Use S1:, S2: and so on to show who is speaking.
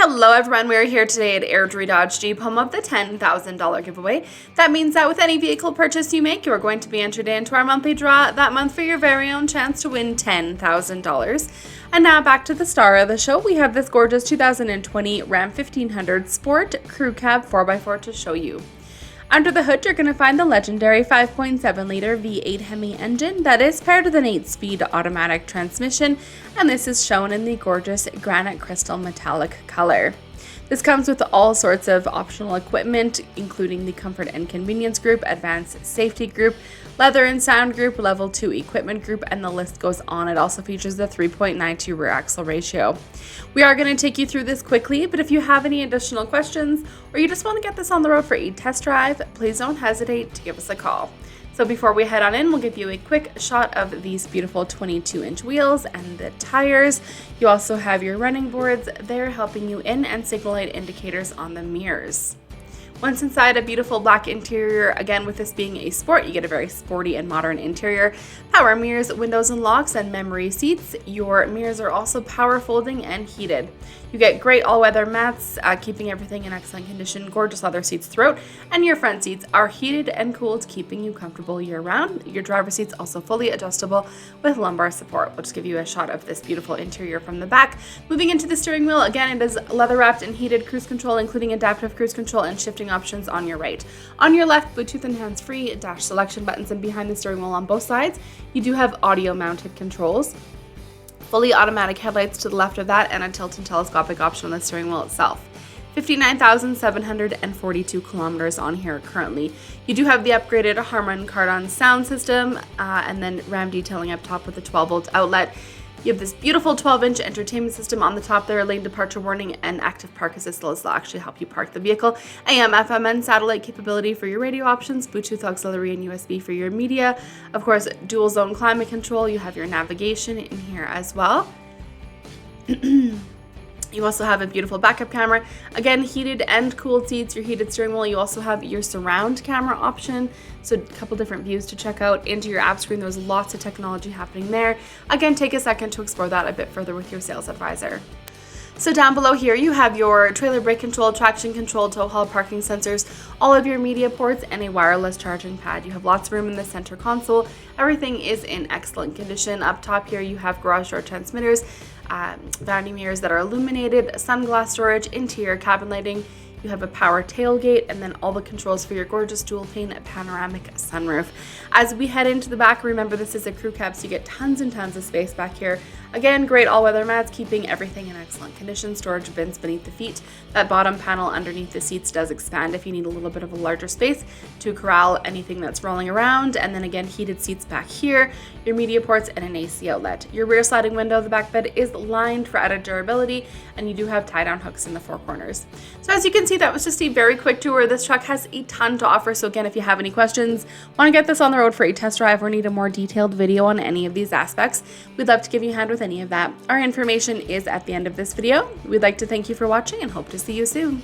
S1: Hello everyone, we're here today at Airdrie Dodge Jeep, home of the $10,000 giveaway. That means that with any vehicle purchase you make, you're going to be entered into our monthly draw that month for your very own chance to win $10,000. And now back to the star of the show. We have this gorgeous 2020 Ram 1500 Sport Crew Cab 4x4 to show you. Under the hood, you're going to find the legendary 5.7-liter V8 HEMI engine that is paired with an 8-speed automatic transmission, and this is shown in the gorgeous granite crystal metallic color. This comes with all sorts of optional equipment, including the Comfort and Convenience Group, Advanced Safety Group, Leather and Sound Group, Level 2 Equipment Group, and the list goes on. It also features the 3.92 rear axle ratio. We are going to take you through this quickly, but if you have any additional questions or you just want to get this on the road for a test drive, please don't hesitate to give us a call. So before we head on in, we'll give you a quick shot of these beautiful 22-inch wheels and the tires. You also have your running boards there helping you in, and signal light indicators on the mirrors. Once inside, a beautiful black interior. Again, with this being a sport, you get a very sporty and modern interior. Power mirrors, windows and locks, and memory seats. Your mirrors are also power folding and heated. You get great all-weather mats, keeping everything in excellent condition, gorgeous leather seats throughout, and your front seats are heated and cooled, keeping you comfortable year-round. Your driver's seats also fully adjustable with lumbar support. We'll just give you a shot of this beautiful interior from the back. Moving into the steering wheel, again, it is leather-wrapped and heated cruise control, including adaptive cruise control and shifting options on your right. On your left, Bluetooth and hands-free, dash selection buttons, and behind the steering wheel on both sides, you do have audio-mounted controls. Fully automatic headlights to the left of that, and a tilt and telescopic option on the steering wheel itself. 59,742 kilometers on here currently. You do have the upgraded Harmon kardon sound system, and then RAM detailing up top with a 12-volt outlet. You have this beautiful 12-inch entertainment system on the top there, lane departure warning, and active park assist will actually help you park the vehicle. AM, FM, and satellite capability for your radio options, Bluetooth auxiliary and USB for your media. Of course, dual zone climate control. You have your navigation in here as well. You also have a beautiful backup camera. Again, heated and cooled seats, your heated steering wheel. You also have your surround camera option. So a couple different views to check out. Into your app screen, there's lots of technology happening there. Again, take a second to explore that a bit further with your sales advisor. So down below here, you have your trailer brake control, traction control, tow haul parking sensors, all of your media ports, and a wireless charging pad. You have lots of room in the center console. Everything is in excellent condition. Up top here, you have garage door transmitters, vanity mirrors that are illuminated, sunglass storage, interior cabin lighting. You have a power tailgate, and then all the controls for your gorgeous dual-pane panoramic sunroof. As we head into the back, remember this is a crew cab, so you get tons and tons of space back here. Again, great all-weather mats, keeping everything in excellent condition. Storage bins beneath the feet. That bottom panel underneath the seats does expand if you need a little bit of a larger space to corral anything that's rolling around. And then again, heated seats back here, your media ports, and an AC outlet. Your rear sliding window of the back bed is lined for added durability, and you do have tie-down hooks in the four corners. So as you can see, that was just a very quick tour. This truck has a ton to offer. So again, if you have any questions, want to get this on the road for a test drive, or need a more detailed video on any of these aspects, we'd love to give you a hand with any of that. Our information is at the end of this video. We'd like to thank you for watching and hope to see you soon.